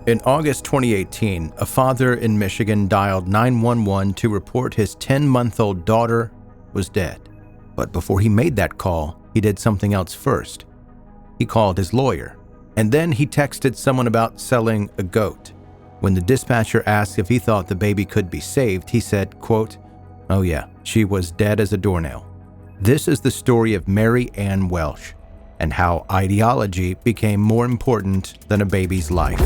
In August 2018, a father in Michigan dialed 911 to report his 10-month-old daughter was dead. But before he made that call, he did something else first. He called his lawyer, and then he texted someone about selling a goat. When the dispatcher asked if he thought the baby could be saved, he said, quote, "Oh yeah, she was dead as a doornail." This is the story of Mary Anne Welch and how ideology became more important than a baby's life.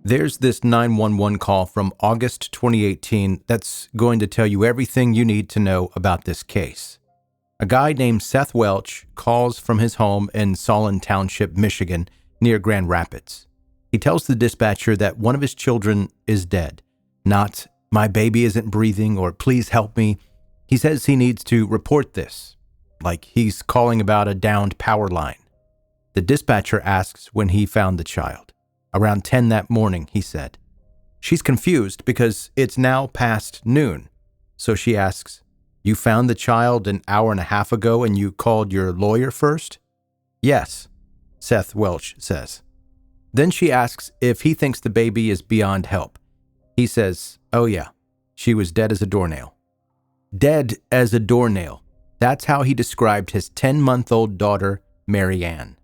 There's this 911 call from August 2018 that's going to tell you everything you need to know about this case. A guy named Seth Welch calls from his home in Solon Township, Michigan, near Grand Rapids. He tells the dispatcher that one of his children is dead. Not, "My baby isn't breathing," or "Please help me." He says he needs to report this, like he's calling about a downed power line. The dispatcher asks when he found the child. Around 10 that morning, he said. She's confused because it's now past noon. So she asks, "You found the child an hour and a half ago and you called your lawyer first?" "Yes," Seth Welch says. Then she asks if he thinks the baby is beyond help. He says, "Oh yeah, she was dead as a doornail." Dead as a doornail. That's how he described his 10-month-old daughter, Mary Anne.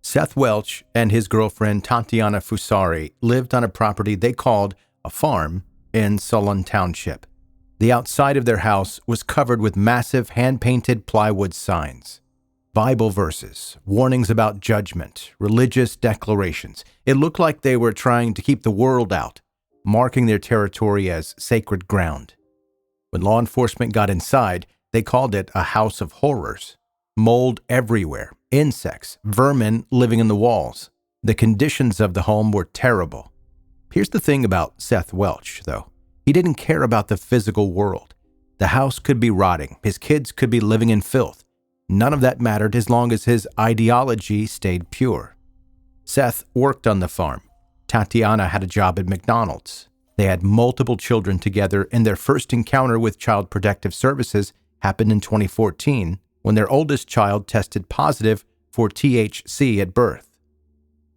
Seth Welch and his girlfriend Tatiana Fusari lived on a property they called a farm in Solon Township. The outside of their house was covered with massive hand-painted plywood signs. Bible verses, warnings about judgment, religious declarations. It looked like they were trying to keep the world out, marking their territory as sacred ground. When law enforcement got inside, they called it a house of horrors. Mold everywhere, insects, vermin living in the walls. The conditions of the home were terrible. Here's the thing about Seth Welch, though. He didn't care about the physical world. The house could be rotting. His kids could be living in filth. None of that mattered as long as his ideology stayed pure. Seth worked on the farm. Tatiana had a job at McDonald's. They had multiple children together, and their first encounter with Child Protective Services happened in 2014, when their oldest child tested positive for THC at birth.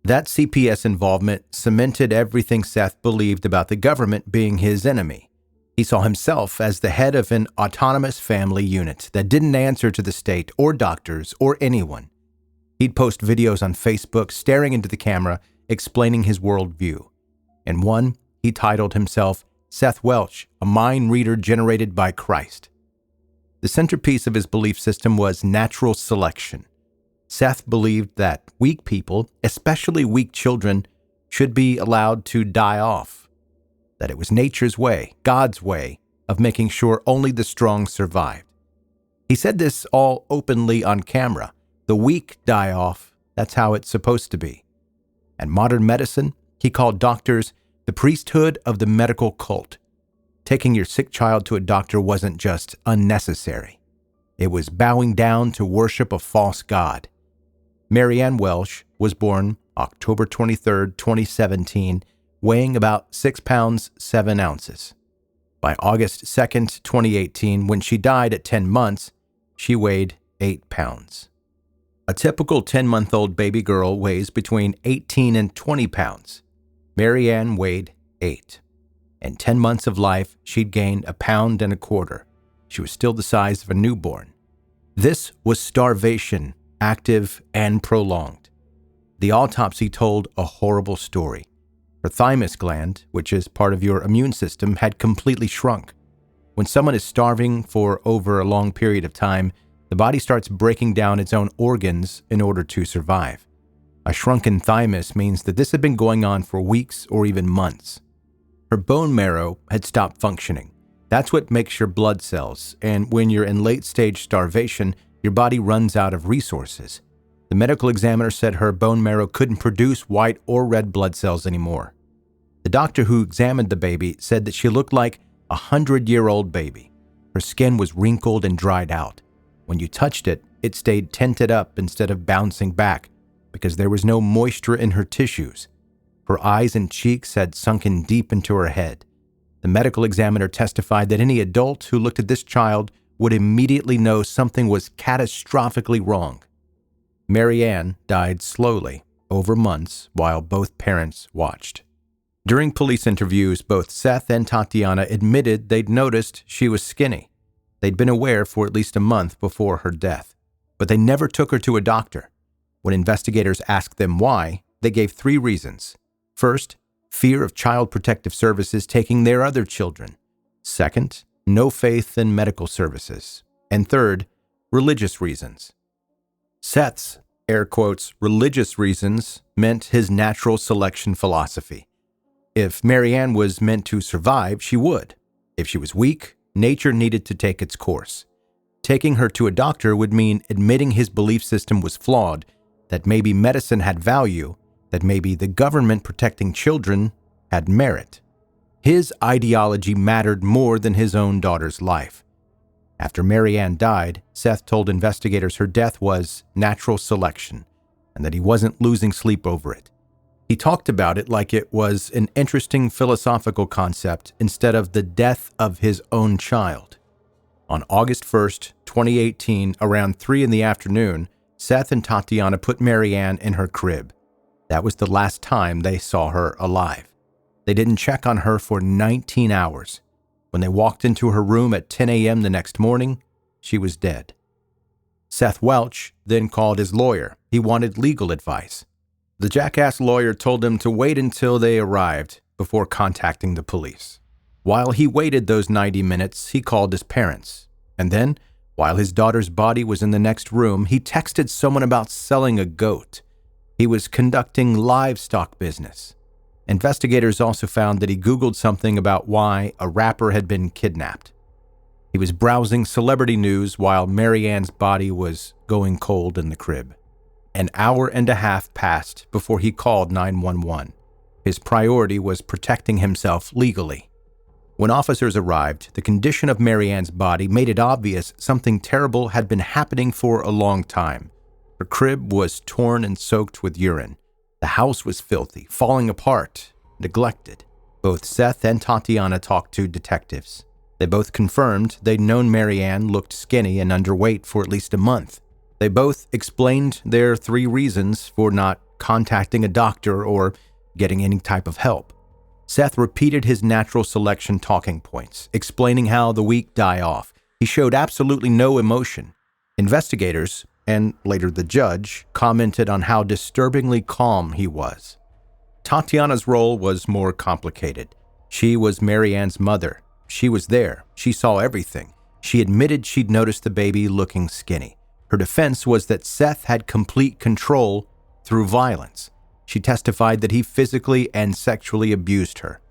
That CPS involvement cemented everything Seth believed about the government being his enemy. He saw himself as the head of an autonomous family unit that didn't answer to the state or doctors or anyone. He'd post videos on Facebook staring into the camera, explaining his worldview. In one, he titled himself Seth Welch, a mind reader generated by Christ. The centerpiece of his belief system was natural selection. Seth believed that weak people, especially weak children, should be allowed to die off. That it was nature's way, God's way, of making sure only the strong survived. He said this all openly on camera. The weak die off, that's how it's supposed to be. And modern medicine, he called doctors the priesthood of the medical cult. Taking your sick child to a doctor wasn't just unnecessary. It was bowing down to worship a false god. Mary Anne Welch was born October 23, 2017, weighing about 6 pounds, 7 ounces. By August 2, 2018, when she died at 10 months, she weighed 8 pounds. A typical 10-month-old baby girl weighs between 18 and 20 pounds. Mary Anne weighed 8. In 10 months of life, she'd gained 1.25 pounds. She was still the size of a newborn. This was starvation, active and prolonged. The autopsy told a horrible story. Her thymus gland, which is part of your immune system, had completely shrunk. When someone is starving for over a long period of time, the body starts breaking down its own organs in order to survive. A shrunken thymus means that this had been going on for weeks or even months. Her bone marrow had stopped functioning. That's what makes your blood cells, and when you're in late-stage starvation, your body runs out of resources. The medical examiner said her bone marrow couldn't produce white or red blood cells anymore. The doctor who examined the baby said that she looked like a 100-year-old baby. Her skin was wrinkled and dried out. When you touched it, It stayed tented up instead of bouncing back because there was no moisture in her tissues. Her eyes and cheeks had sunken deep into her head. The medical examiner testified that any adult who looked at this child would immediately know something was catastrophically wrong. Mary Anne died slowly, over months, while both parents watched. During police interviews, both Seth and Tatiana admitted they'd noticed she was skinny. They'd been aware for at least a month before her death, but they never took her to a doctor. When investigators asked them why, they gave 3 reasons. First, fear of Child Protective Services taking their other children. Second, no faith in medical services. And third, religious reasons. Seth's, air quotes, religious reasons meant his natural selection philosophy. If Mary Anne was meant to survive, she would. If she was weak, nature needed to take its course. Taking her to a doctor would mean admitting his belief system was flawed, that maybe medicine had value, that maybe the government protecting children had merit. His ideology mattered more than his own daughter's life. After Mary Anne died, Seth told investigators her death was natural selection and that he wasn't losing sleep over it. He talked about it like it was an interesting philosophical concept instead of the death of his own child. On August 1st, 2018, around 3 p.m, Seth and Tatiana put Mary Anne in her crib. That was the last time they saw her alive. They didn't check on her for 19 hours. When they walked into her room at 10 a.m. the next morning, she was dead. Seth Welch then called his lawyer. He wanted legal advice. The jackass lawyer told him to wait until they arrived before contacting the police. While he waited those 90 minutes, he called his parents. And then, while his daughter's body was in the next room, he texted someone about selling a goat. He was conducting livestock business. Investigators also found that he Googled something about why a rapper had been kidnapped. He was browsing celebrity news while Mary Anne's body was going cold in the crib. An hour and a half passed before he called 911. His priority was protecting himself legally. When officers arrived, the condition of Mary Anne's body made it obvious something terrible had been happening for a long time. Her crib was torn and soaked with urine. The house was filthy, falling apart, neglected. Both Seth and Tatiana talked to detectives. They both confirmed they'd known Mary Anne looked skinny and underweight for at least a month. They both explained their 3 reasons for not contacting a doctor or getting any type of help. Seth repeated his natural selection talking points, explaining how the weak die off. He showed absolutely no emotion. Investigators, and later the judge, commented on how disturbingly calm he was. Tatiana's role was more complicated. She was Mary Anne's mother. She was there. She saw everything. She admitted she'd noticed the baby looking skinny. Her defense was that Seth had complete control through violence. She testified that he physically and sexually abused her.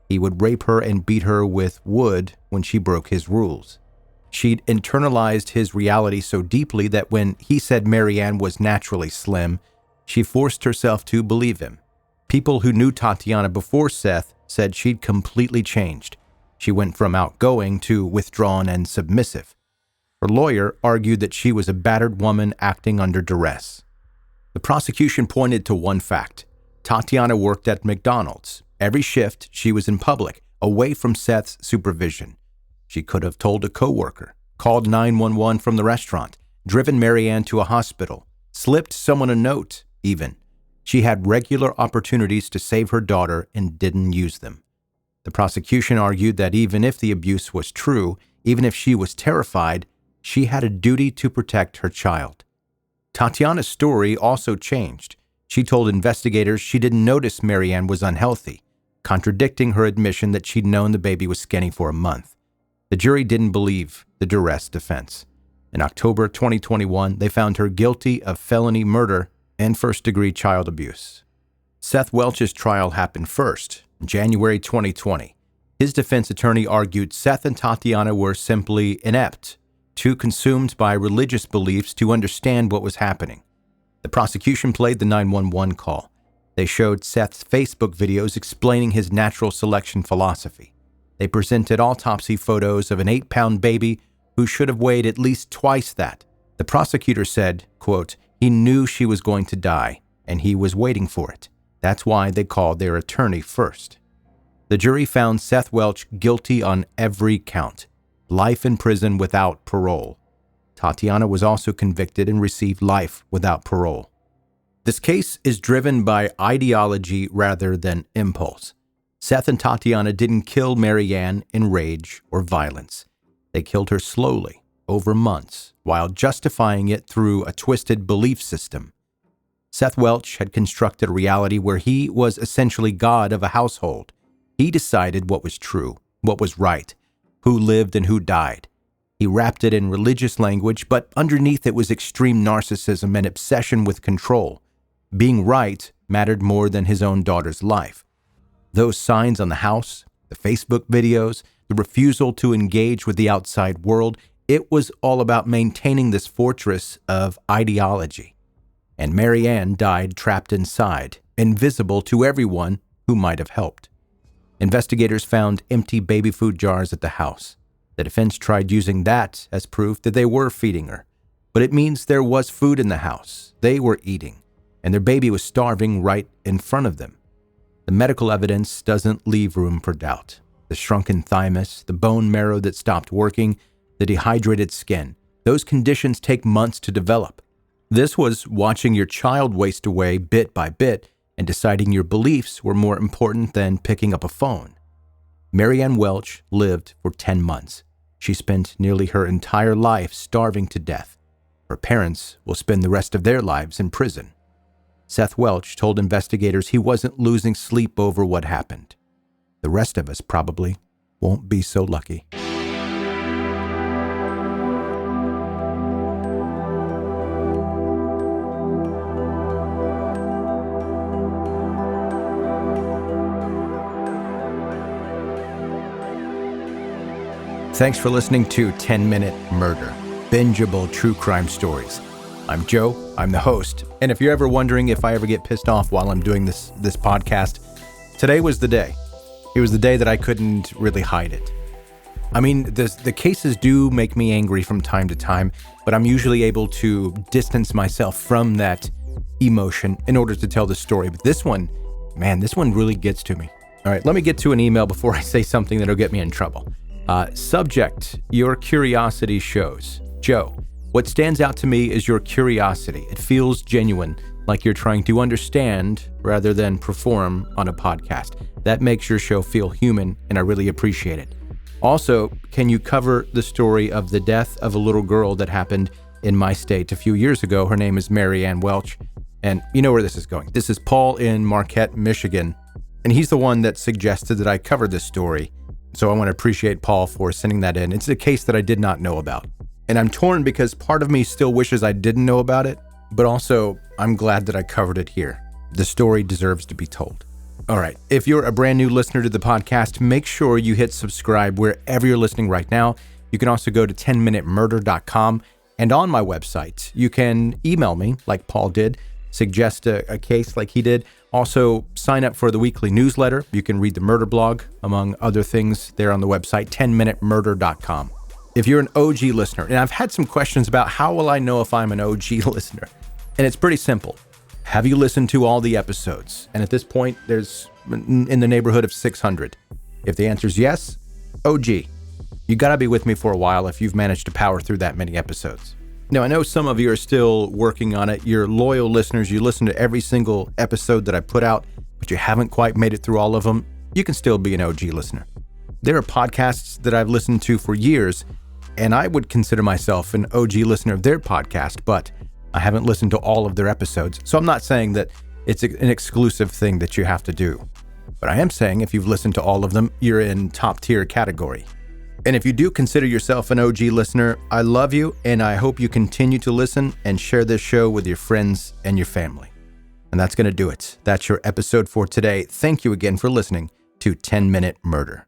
He would rape her and beat her with wood when she broke his rules. She'd internalized his reality so deeply that when he said Mary Anne was naturally slim, she forced herself to believe him. People who knew Tatiana before Seth said she'd completely changed. She went from outgoing to withdrawn and submissive. Her lawyer argued that she was a battered woman acting under duress. The prosecution pointed to one fact. Tatiana worked at McDonald's. Every shift, she was in public, away from Seth's supervision. She could have told a coworker, called 911 from the restaurant, driven Mary Anne to a hospital, slipped someone a note, even. She had regular opportunities to save her daughter and didn't use them. The prosecution argued that even if the abuse was true, even if she was terrified, she had a duty to protect her child. Tatiana's story also changed. She told investigators she didn't notice Mary Anne was unhealthy, contradicting her admission that she'd known the baby was skinny for a month. The jury didn't believe the duress defense. In October 2021, they found her guilty of felony murder and first-degree child abuse. Seth Welch's trial happened first, in January 2020. His defense attorney argued Seth and Tatiana were simply inept, too consumed by religious beliefs to understand what was happening. The prosecution played the 911 call. They showed Seth's Facebook videos explaining his natural selection philosophy. They presented autopsy photos of an 8-pound baby who should have weighed at least twice that. The The prosecutor said, quote, he knew she was going to die, and he was waiting for it. That's why they called their attorney first. The jury found Seth Welch guilty on every count. Life in prison without parole. Tatiana was also convicted and received life without parole. This case is driven by ideology rather than impulse. Seth and Tatiana didn't kill Mary Anne in rage or violence. They killed her slowly, over months, while justifying it through a twisted belief system. Seth Welch had constructed a reality where he was essentially God of a household. He decided what was true, what was right, who lived and who died. He wrapped it in religious language, but underneath it was extreme narcissism and obsession with control. Being right mattered more than his own daughter's life. Those signs on the house, the Facebook videos, the refusal to engage with the outside world, it was all about maintaining this fortress of ideology. And Mary Anne died trapped inside, invisible to everyone who might have helped. Investigators found empty baby food jars at the house. The defense tried using that as proof that they were feeding her. But it means there was food in the house. They were eating, and their baby was starving right in front of them. The medical evidence doesn't leave room for doubt. The shrunken thymus, the bone marrow that stopped working, the dehydrated skin. Those conditions take months to develop. This was watching your child waste away bit by bit and deciding your beliefs were more important than picking up a phone. Mary Anne Welch lived for 10 months. She spent nearly her entire life starving to death. Her parents will spend the rest of their lives in prison. Seth Welch told investigators he wasn't losing sleep over what happened. The rest of us probably won't be so lucky. Thanks for listening to 10-Minute Murder, bingeable true crime stories. I'm Joe, I'm the host, and if you're ever wondering if I ever get pissed off while I'm doing this podcast, today was the day. It was the day that I couldn't really hide it. I mean, the cases do make me angry from time to time, but I'm usually able to distance myself from that emotion in order to tell the story. But this one really gets to me. All right, let me get to an email before I say something that'll get me in trouble. Subject, your curiosity shows. Joe, what stands out to me is your curiosity. It feels genuine, like you're trying to understand rather than perform on a podcast. That makes your show feel human, and I really appreciate it. Also, can you cover the story of the death of a little girl that happened in my state a few years ago? Her name is Mary Anne Welch, and you know where this is going. This is Paul in Marquette, Michigan, and he's the one that suggested that I cover this story. So I want to appreciate Paul for sending that in. It's a case that I did not know about. And I'm torn because part of me still wishes I didn't know about it, but also I'm glad that I covered it here. The story deserves to be told. All right, if you're a brand new listener to the podcast, make sure you hit subscribe wherever you're listening right now. You can also go to 10minutemurder.com, and on my website, you can email me like Paul did, suggest a case like he did. Also, sign up for the weekly newsletter. You can read the murder blog, among other things, there on the website, 10minutemurder.com. If you're an OG listener, and I've had some questions about how will I know if I'm an OG listener? And it's pretty simple. Have you listened to all the episodes? And at this point, there's in the neighborhood of 600. If the answer is yes, OG. You gotta be with me for a while if you've managed to power through that many episodes. Now, I know some of you are still working on it. You're loyal listeners. You listen to every single episode that I put out, but you haven't quite made it through all of them. You can still be an OG listener. There are podcasts that I've listened to for years, and I would consider myself an OG listener of their podcast, but I haven't listened to all of their episodes. So I'm not saying that it's an exclusive thing that you have to do. But I am saying if you've listened to all of them, you're in top tier category. And if you do consider yourself an OG listener, I love you, and I hope you continue to listen and share this show with your friends and your family. And that's going to do it. That's your episode for today. Thank you again for listening to 10 Minute Murder.